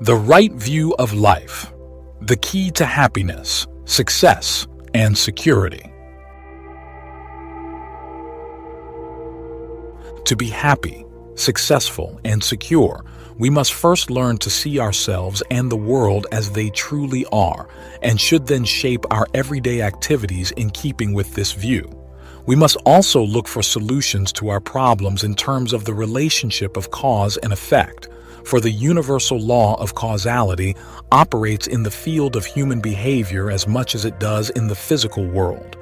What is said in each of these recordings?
The right view of life, the key to happiness, success, and security. To be happy, successful, and secure, we must first learn to see ourselves and the world as they truly are, and should then shape our everyday activities in keeping with this view. We must also look for solutions to our problems in terms of the relationship of cause and effect, for the universal law of causality operates in the field of human behavior as much as it does in the physical world.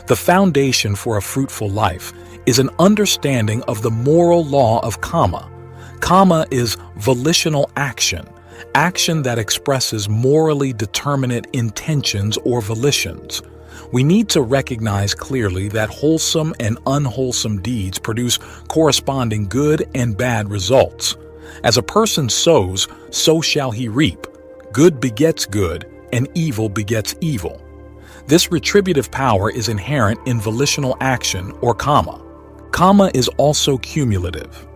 The foundation for a fruitful life is an understanding of the moral law of Kamma. Kamma is volitional action, action that expresses morally determinate intentions or volitions. We need to recognize clearly that wholesome and unwholesome deeds produce corresponding good and bad results. As a person sows, so shall he reap. Good begets good, and evil begets evil. This retributive power is inherent in volitional action, or Kamma. Kamma is also cumulative.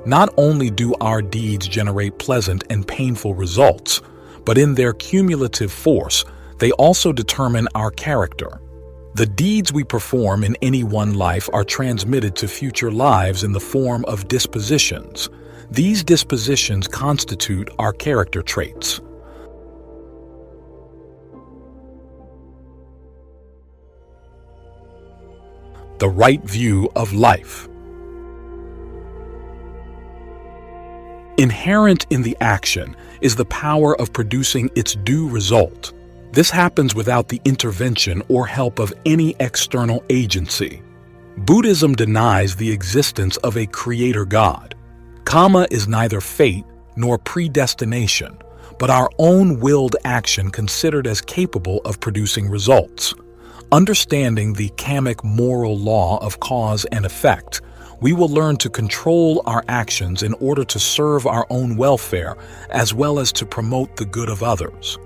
Not only do our deeds generate pleasant and painful results, but in their cumulative force, they also determine our character. The deeds we perform in any one life are transmitted to future lives in the form of dispositions. These dispositions constitute our character traits. The right view of life. Inherent in the action is the power of producing its due result. This happens without the intervention or help of any external agency. Buddhism denies the existence of a creator God. Kamma is neither fate nor predestination, but our own willed action considered as capable of producing results. Understanding the kammic moral law of cause and effect, we will learn to control our actions in order to serve our own welfare as well as to promote the good of others.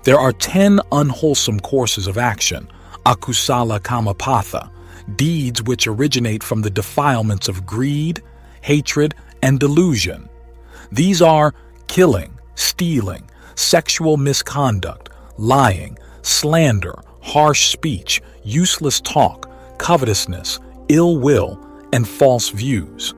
There are 10 unwholesome courses of action, akusala kammapatha, deeds which originate from the defilements of greed, hatred, and delusion. These are killing, stealing, sexual misconduct, lying, slander, harsh speech, useless talk, covetousness, ill will, and false views.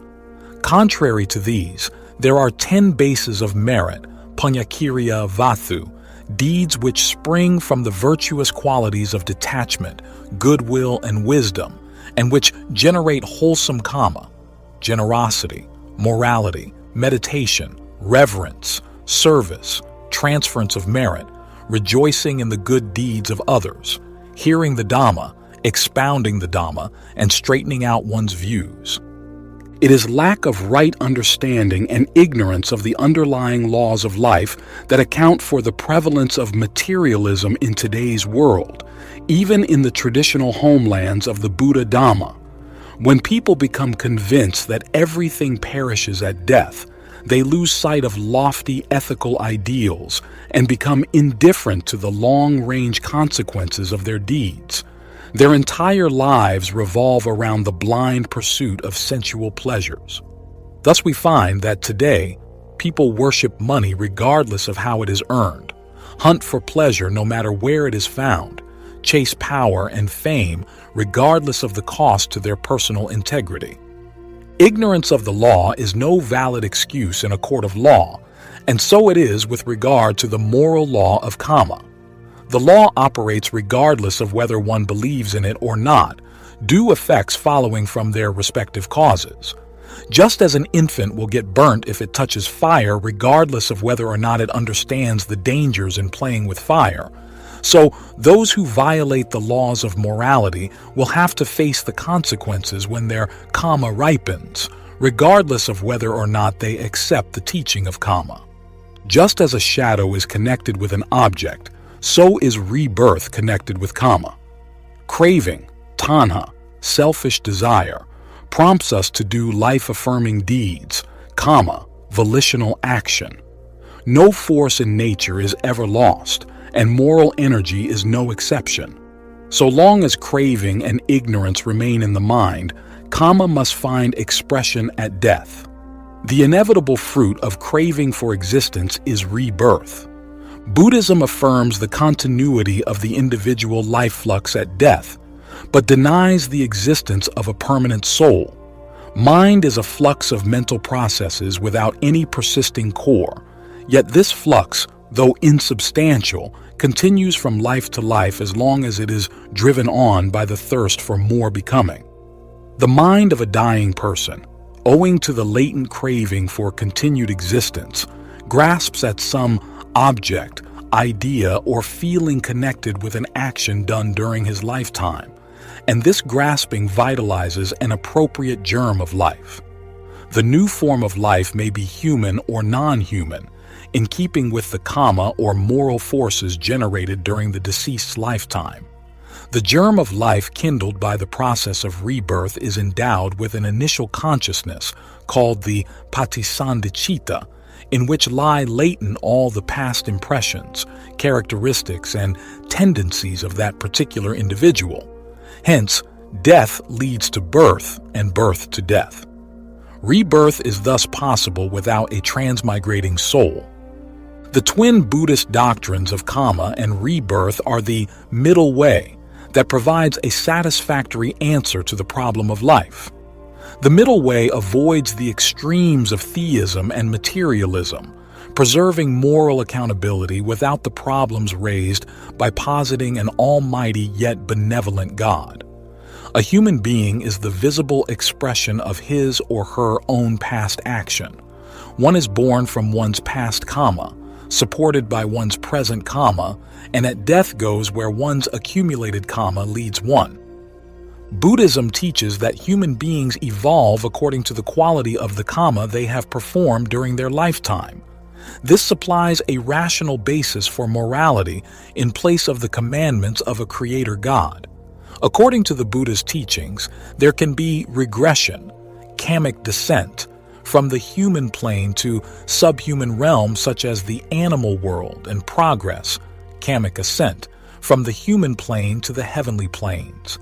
Contrary to these, there are 10 bases of merit, punyakiriya vathu, deeds which spring from the virtuous qualities of detachment, goodwill, and wisdom, and which generate wholesome Kamma, generosity, morality, meditation, reverence, service, transference of merit, rejoicing in the good deeds of others, hearing the Dhamma, expounding the Dhamma, and straightening out one's views. It is lack of right understanding and ignorance of the underlying laws of life that account for the prevalence of materialism in today's world, even in the traditional homelands of the Buddha Dhamma. When people become convinced that everything perishes at death, they lose sight of lofty ethical ideals and become indifferent to the long-range consequences of their deeds. Their entire lives revolve around the blind pursuit of sensual pleasures. Thus we find that today, people worship money regardless of how it is earned, hunt for pleasure no matter where it is found, chase power and fame regardless of the cost to their personal integrity. Ignorance of the law is no valid excuse in a court of law, and so it is with regard to the moral law of Kamma. The law operates regardless of whether one believes in it or not, due effects following from their respective causes. Just as an infant will get burnt if it touches fire regardless of whether or not it understands the dangers in playing with fire, so those who violate the laws of morality will have to face the consequences when their Kamma ripens, regardless of whether or not they accept the teaching of Kamma. Just as a shadow is connected with an object, so is rebirth connected with Kamma. Craving, tanha, selfish desire, prompts us to do life-affirming deeds, Kamma, volitional action. No force in nature is ever lost, and moral energy is no exception. So long as craving and ignorance remain in the mind, Kamma must find expression at death. The inevitable fruit of craving for existence is rebirth. Buddhism affirms the continuity of the individual life flux at death, but denies the existence of a permanent soul. Mind is a flux of mental processes without any persisting core, yet this flux, though insubstantial, continues from life to life as long as it is driven on by the thirst for more becoming. The mind of a dying person, owing to the latent craving for continued existence, grasps at some object, idea, or feeling connected with an action done during his lifetime, and this grasping vitalizes an appropriate germ of life. The new form of life may be human or non-human, in keeping with the Kamma or moral forces generated during the deceased's lifetime. The germ of life kindled by the process of rebirth is endowed with an initial consciousness called the patisandhicitta, in which lie latent all the past impressions, characteristics, and tendencies of that particular individual. Hence, death leads to birth and birth to death. Rebirth is thus possible without a transmigrating soul. The twin Buddhist doctrines of Kamma and rebirth are the middle way that provides a satisfactory answer to the problem of life. The middle way avoids the extremes of theism and materialism, preserving moral accountability without the problems raised by positing an almighty yet benevolent God. A human being is the visible expression of his or her own past action. One is born from one's past Kamma, supported by one's present Kamma, and at death goes where one's accumulated Kamma leads one. Buddhism teaches that human beings evolve according to the quality of the Kamma they have performed during their lifetime. This supplies a rational basis for morality in place of the commandments of a creator God. According to the Buddha's teachings, there can be regression, kammic descent, from the human plane to subhuman realms such as the animal world, and progress, kammic ascent, from the human plane to the heavenly planes.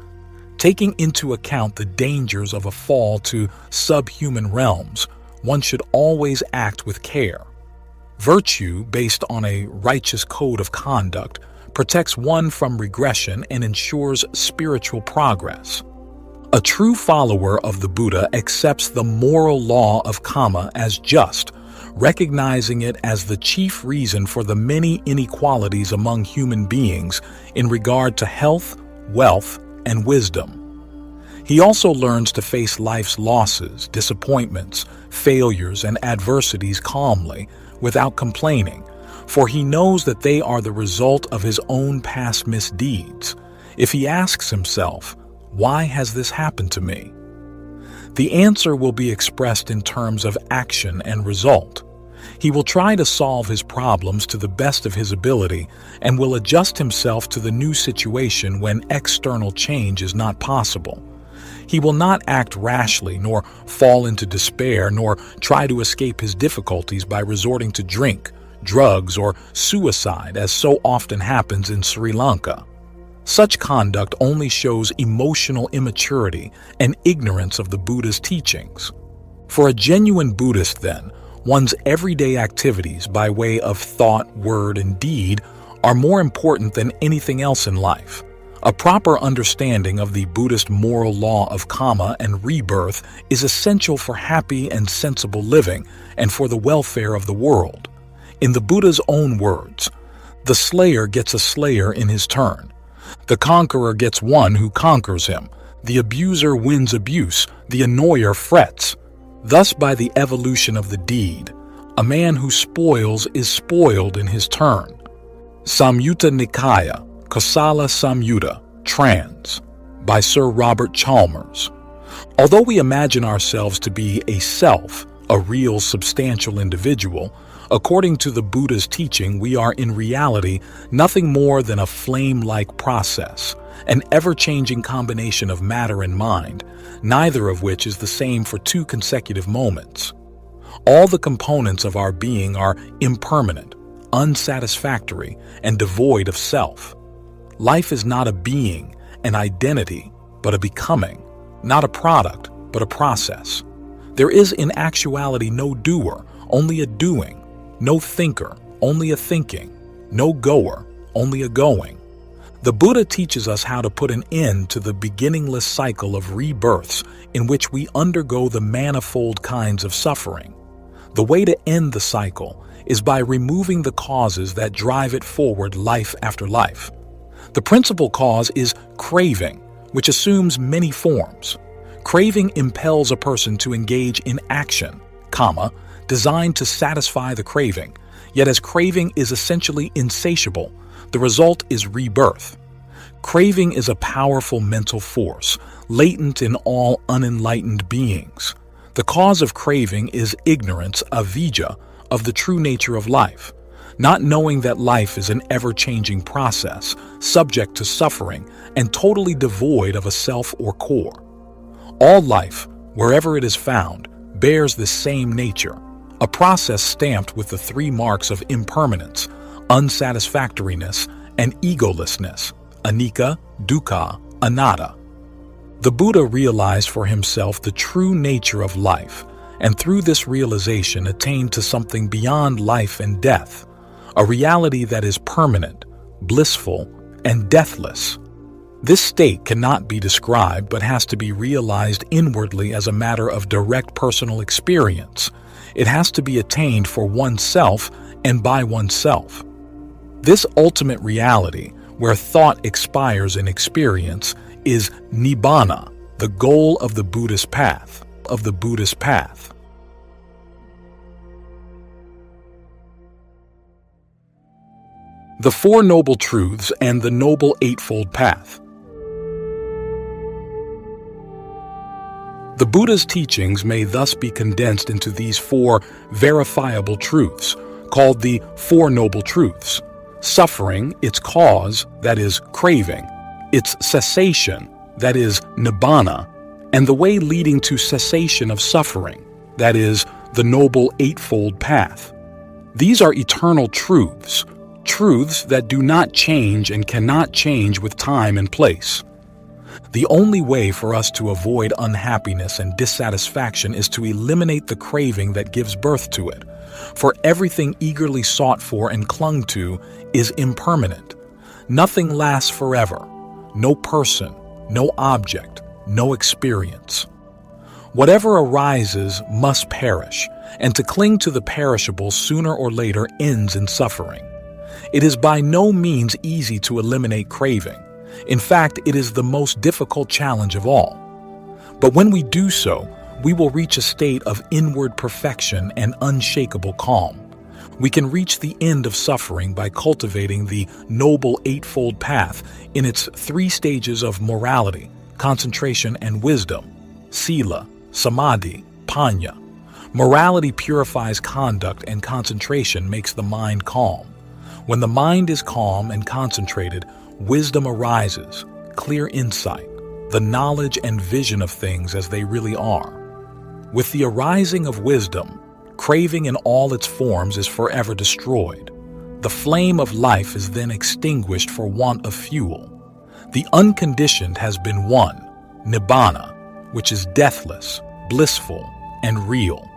Taking into account the dangers of a fall to subhuman realms, one should always act with care. Virtue, based on a righteous code of conduct, protects one from regression and ensures spiritual progress. A true follower of the Buddha accepts the moral law of Kamma as just, recognizing it as the chief reason for the many inequalities among human beings in regard to health, wealth, and wisdom. He also learns to face life's losses, disappointments, failures, and adversities calmly, without complaining, for he knows that they are the result of his own past misdeeds. If he asks himself, "Why has this happened to me?" the answer will be expressed in terms of action and result. He will try to solve his problems to the best of his ability and will adjust himself to the new situation when external change is not possible. He will not act rashly, nor fall into despair, nor try to escape his difficulties by resorting to drink, drugs, or suicide, as so often happens in Sri Lanka. Such conduct only shows emotional immaturity and ignorance of the Buddha's teachings. For a genuine Buddhist, then, one's everyday activities by way of thought, word, and deed are more important than anything else in life. A proper understanding of the Buddhist moral law of Kamma and rebirth is essential for happy and sensible living and for the welfare of the world. In the Buddha's own words, "The slayer gets a slayer in his turn. The conqueror gets one who conquers him. The abuser wins abuse. The annoyer frets. Thus, by the evolution of the deed, a man who spoils is spoiled in his turn." Samyutta Nikaya, Kosala Samyutta, trans, by Sir Robert Chalmers. Although we imagine ourselves to be a self, a real substantial individual, according to the Buddha's teaching, we are in reality nothing more than a flame-like process, an ever-changing combination of matter and mind, neither of which is the same for 2 consecutive moments. All the components of our being are impermanent, unsatisfactory, and devoid of self. Life is not a being, an identity, but a becoming, not a product, but a process. There is in actuality no doer, only a doing, no thinker, only a thinking, no goer, only a going. The Buddha teaches us how to put an end to the beginningless cycle of rebirths in which we undergo the manifold kinds of suffering. The way to end the cycle is by removing the causes that drive it forward life after life. The principal cause is craving, which assumes many forms. Craving impels a person to engage in action, Kamma, designed to satisfy the craving. Yet as craving is essentially insatiable, the result is rebirth. Craving is a powerful mental force, latent in all unenlightened beings. The cause of craving is ignorance, avidya, of the true nature of life, not knowing that life is an ever-changing process, subject to suffering, and totally devoid of a self or core. All life, wherever it is found, bears the same nature, a process stamped with the three marks of impermanence, unsatisfactoriness, and egolessness, anicca, dukkha, anatta. The Buddha realized for himself the true nature of life, and through this realization attained to something beyond life and death, a reality that is permanent, blissful, and deathless. This state cannot be described but has to be realized inwardly as a matter of direct personal experience. It has to be attained for oneself and by oneself. This ultimate reality, where thought expires in experience, is nibbana, the goal of the Buddhist path. The Four Noble Truths and the Noble Eightfold Path. The Buddha's teachings may thus be condensed into these four verifiable truths, called the Four Noble Truths: suffering, its cause, that is, craving; its cessation, that is, nibbana; and the way leading to cessation of suffering, that is, the Noble Eightfold Path. These are eternal truths, truths that do not change and cannot change with time and place. The only way for us to avoid unhappiness and dissatisfaction is to eliminate the craving that gives birth to it, for everything eagerly sought for and clung to is impermanent. Nothing lasts forever, no person, no object, no experience. Whatever arises must perish, and to cling to the perishable sooner or later ends in suffering. It is by no means easy to eliminate craving. In fact, it is the most difficult challenge of all. But when we do so, we will reach a state of inward perfection and unshakable calm. We can reach the end of suffering by cultivating the Noble Eightfold Path in its three stages of morality, concentration, and wisdom: sila, samadhi, panya. Morality purifies conduct, and concentration makes the mind calm. When the mind is calm and concentrated, wisdom arises, clear insight, the knowledge and vision of things as they really are. With the arising of wisdom, craving in all its forms is forever destroyed. The flame of life is then extinguished for want of fuel. The unconditioned has been won, nibbana, which is deathless, blissful, and real.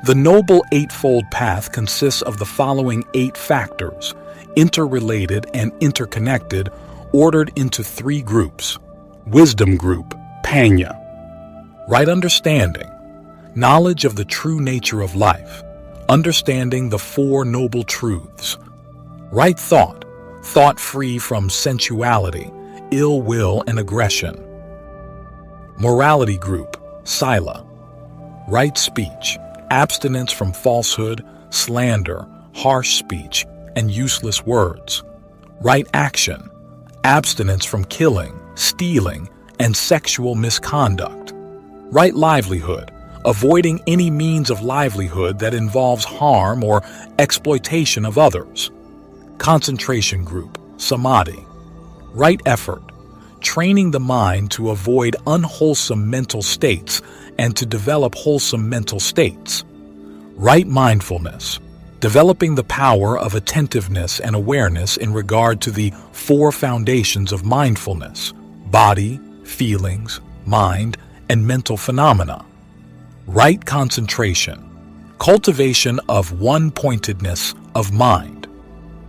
The Noble Eightfold Path consists of the following 8 factors, interrelated and interconnected, ordered into 3 groups. Wisdom group, panya. Right understanding, knowledge of the true nature of life, understanding the Four Noble Truths. Right thought, thought free from sensuality, ill will, and aggression. Morality group, sila. Right speech, abstinence from falsehood, slander, harsh speech, and useless words. Right action, abstinence from killing, stealing, and sexual misconduct. Right livelihood, avoiding any means of livelihood that involves harm or exploitation of others. Concentration group, samadhi. Right effort, training the mind to avoid unwholesome mental states and to develop wholesome mental states. Right mindfulness, developing the power of attentiveness and awareness in regard to the 4 foundations of mindfulness: body, feelings, mind, and mental phenomena. right concentration, cultivation of one-pointedness of mind.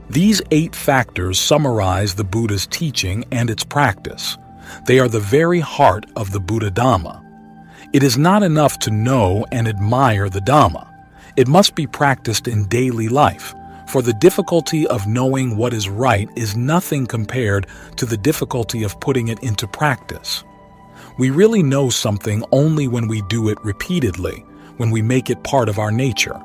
These 8 factors summarize the Buddha's teaching and its practice. They are the very heart of the Buddha Dhamma. It is not enough to know and admire the Dhamma. It must be practiced in daily life, for the difficulty of knowing what is right is nothing compared to the difficulty of putting it into practice. We really know something only when we do it repeatedly, when we make it part of our nature.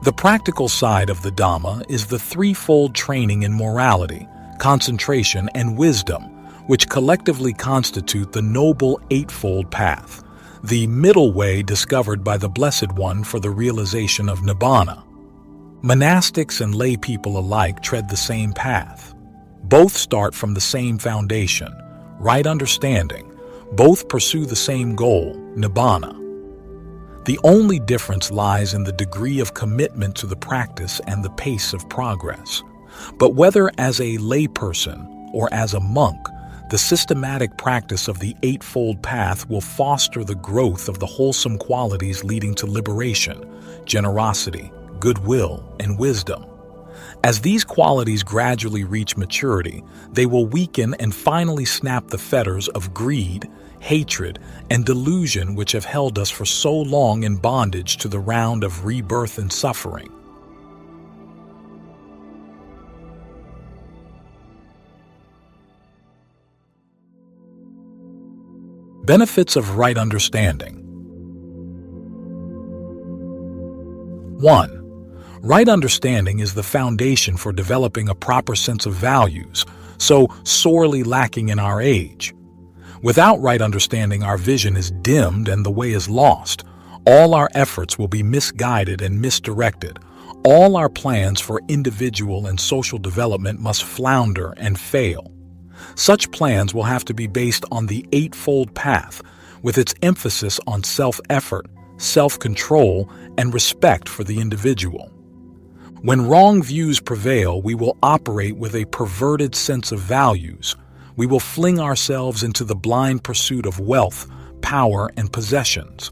The practical side of the Dhamma is the threefold training in morality, concentration, and wisdom, which collectively constitute the noble eightfold path, the middle way discovered by the Blessed One for the realization of Nibbana. Monastics and lay people alike tread the same path. Both start from the same foundation, right understanding. Both pursue the same goal, Nibbana. The only difference lies in the degree of commitment to the practice and the pace of progress. But whether as a layperson or as a monk, the systematic practice of the eightfold path will foster the growth of the wholesome qualities leading to liberation, generosity, goodwill, and wisdom. As these qualities gradually reach maturity, they will weaken and finally snap the fetters of greed, hatred, and delusion which have held us for so long in bondage to the round of rebirth and suffering. Benefits of right understanding. 1. Right understanding is the foundation for developing a proper sense of values, so sorely lacking in our age. Without right understanding, our vision is dimmed and the way is lost. All our efforts will be misguided and misdirected. All our plans for individual and social development must flounder and fail. Such plans will have to be based on the eightfold path, with its emphasis on self-effort, self-control, and respect for the individual. When wrong views prevail, we will operate with a perverted sense of values. We will fling ourselves into the blind pursuit of wealth, power, and possessions.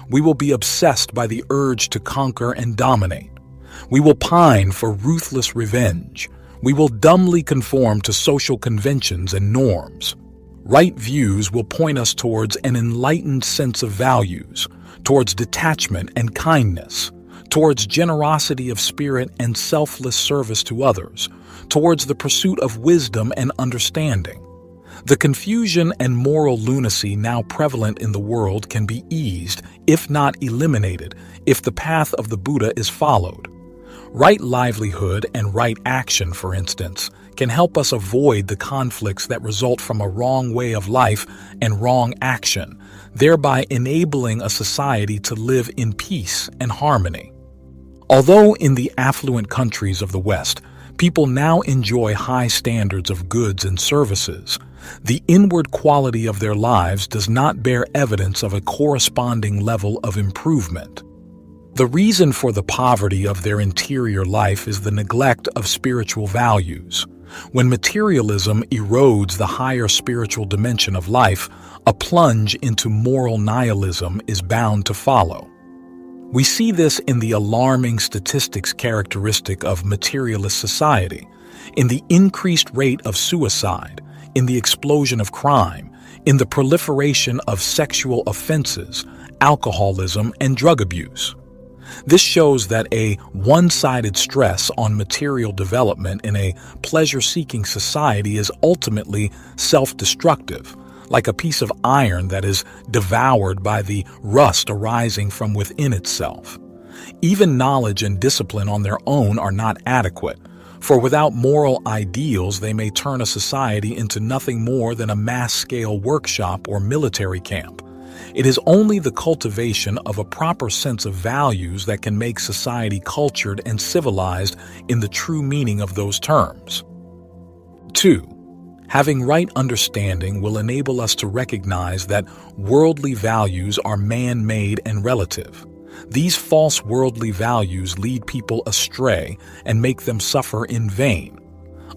We will be obsessed by the urge to conquer and dominate. We will pine for ruthless revenge. We will dumbly conform to social conventions and norms. Right views will point us towards an enlightened sense of values, towards detachment and kindness, towards generosity of spirit and selfless service to others, towards the pursuit of wisdom and understanding. The confusion and moral lunacy now prevalent in the world can be eased, if not eliminated, if the path of the Buddha is followed. Right livelihood and right action, for instance, can help us avoid the conflicts that result from a wrong way of life and wrong action, thereby enabling a society to live in peace and harmony. Although in the affluent countries of the West, people now enjoy high standards of goods and services, the inward quality of their lives does not bear evidence of a corresponding level of improvement. The reason for the poverty of their interior life is the neglect of spiritual values. When materialism erodes the higher spiritual dimension of life, a plunge into moral nihilism is bound to follow. We see this in the alarming statistics characteristic of materialist society, in the increased rate of suicide, in the explosion of crime, in the proliferation of sexual offenses, alcoholism, and drug abuse. This shows that a one-sided stress on material development in a pleasure-seeking society is ultimately self-destructive, like a piece of iron that is devoured by the rust arising from within itself. Even knowledge and discipline on their own are not adequate, for without moral ideals they may turn a society into nothing more than a mass-scale workshop or military camp. It is only the cultivation of a proper sense of values that can make society cultured and civilized in the true meaning of those terms. 2. Having right understanding will enable us to recognize that worldly values are man-made and relative. These false worldly values lead people astray and make them suffer in vain.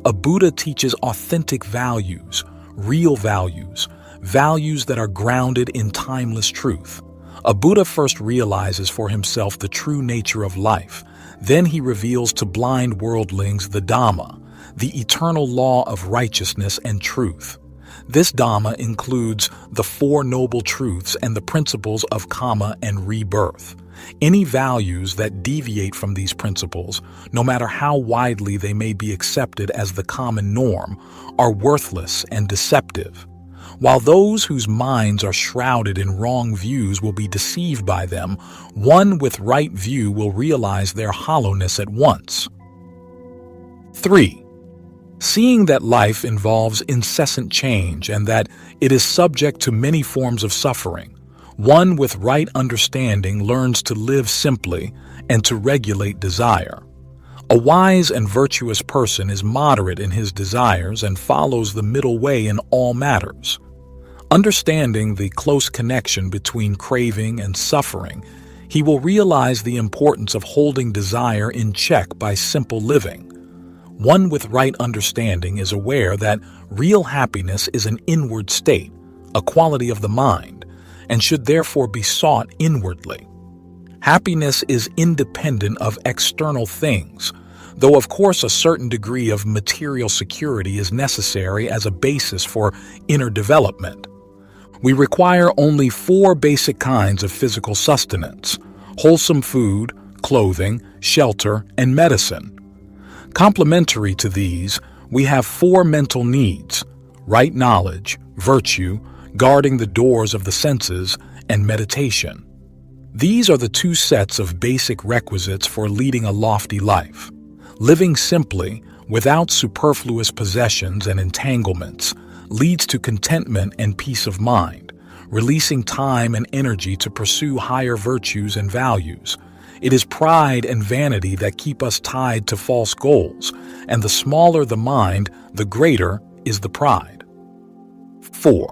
A Buddha teaches authentic values, real values, values that are grounded in timeless truth. A Buddha first realizes for himself the true nature of life. Then he reveals to blind worldlings the Dhamma, the eternal law of righteousness and truth. This Dhamma includes the Four Noble Truths and the principles of Kamma and rebirth. Any values that deviate from these principles, no matter how widely they may be accepted as the common norm, are worthless and deceptive. While those whose minds are shrouded in wrong views will be deceived by them, one with right view will realize their hollowness at once. 3. Seeing that life involves incessant change and that it is subject to many forms of suffering, one with right understanding learns to live simply and to regulate desire. A wise and virtuous person is moderate in his desires and follows the middle way in all matters. Understanding the close connection between craving and suffering, he will realize the importance of holding desire in check by simple living. One with right understanding is aware that real happiness is an inward state, a quality of the mind, and should therefore be sought inwardly. Happiness is independent of external things, though of course a certain degree of material security is necessary as a basis for inner development. We require only 4 basic kinds of physical sustenance: wholesome food, clothing, shelter, and medicine. Complementary to these, we have 4 mental needs: right knowledge, virtue, guarding the doors of the senses, and meditation. These are the 2 sets of basic requisites for leading a lofty life. Living simply, without superfluous possessions and entanglements, leads to contentment and peace of mind, releasing time and energy to pursue higher virtues and values. It is pride and vanity that keep us tied to false goals, and the smaller the mind, the greater is the pride. 4.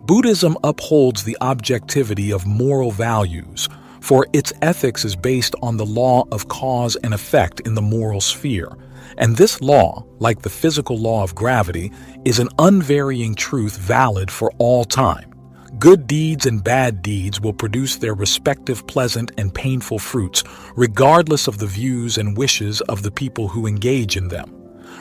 Buddhism upholds the objectivity of moral values, for its ethics is based on the law of cause and effect in the moral sphere, and this law, like the physical law of gravity, is an unvarying truth valid for all time. Good deeds and bad deeds will produce their respective pleasant and painful fruits, regardless of the views and wishes of the people who engage in them.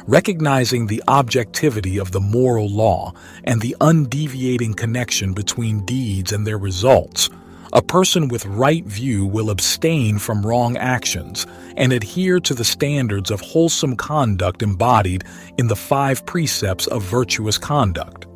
Recognizing the objectivity of the moral law and the undeviating connection between deeds and their results, a person with right view will abstain from wrong actions and adhere to the standards of wholesome conduct embodied in the 5 precepts of virtuous conduct.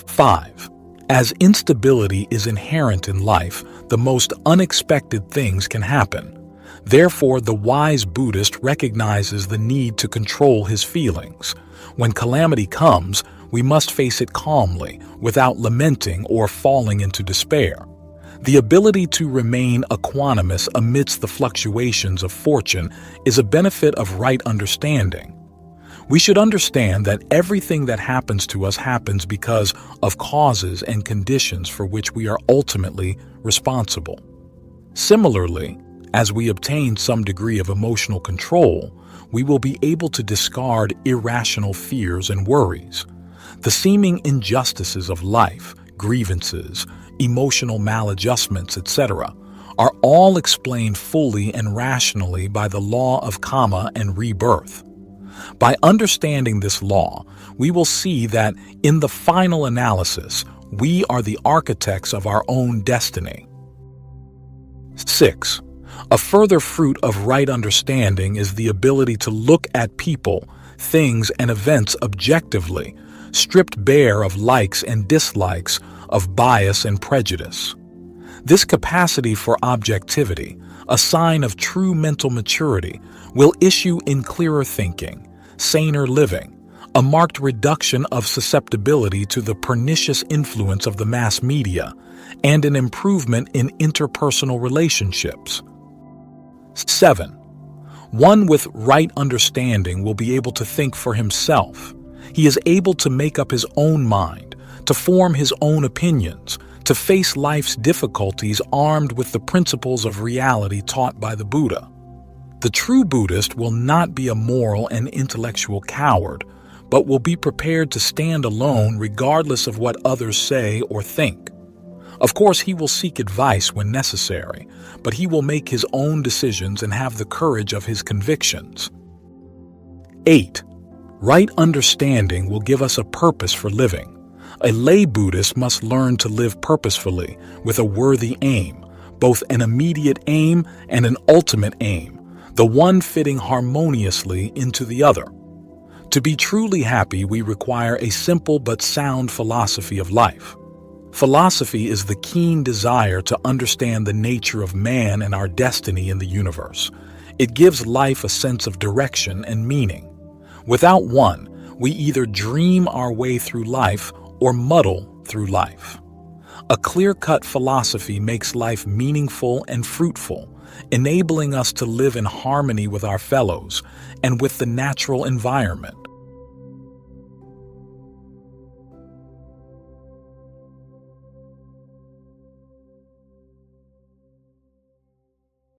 5. As instability is inherent in life, the most unexpected things can happen. Therefore, the wise Buddhist recognizes the need to control his feelings. When calamity comes, we must face it calmly, without lamenting or falling into despair. The ability to remain equanimous amidst the fluctuations of fortune is a benefit of right understanding. We should understand that everything that happens to us happens because of causes and conditions for which we are ultimately responsible. Similarly, as we obtain some degree of emotional control, we will be able to discard irrational fears and worries. The seeming injustices of life, grievances, emotional maladjustments, etc., are all explained fully and rationally by the law of Kamma and rebirth. By understanding this law, we will see that, in the final analysis, we are the architects of our own destiny. 6. A further fruit of right understanding is the ability to look at people, things, and events objectively, stripped bare of likes and dislikes, of bias and prejudice. This capacity for objectivity, a sign of true mental maturity, will issue in clearer thinking, saner living, a marked reduction of susceptibility to the pernicious influence of the mass media, and an improvement in interpersonal relationships. 7. One with right understanding will be able to think for himself. He is able to make up his own mind, to form his own opinions, to face life's difficulties armed with the principles of reality taught by the Buddha. The true Buddhist will not be a moral and intellectual coward, but will be prepared to stand alone regardless of what others say or think. Of course, he will seek advice when necessary, but he will make his own decisions and have the courage of his convictions. 8. Right understanding will give us a purpose for living. A lay Buddhist must learn to live purposefully with a worthy aim, both an immediate aim and an ultimate aim, the one fitting harmoniously into the other. To be truly happy, we require a simple but sound philosophy of life. Philosophy is the keen desire to understand the nature of man and our destiny in the universe. It gives life a sense of direction and meaning. Without one, we either dream our way through life or muddle through life. A clear-cut philosophy makes life meaningful and fruitful, enabling us to live in harmony with our fellows and with the natural environment.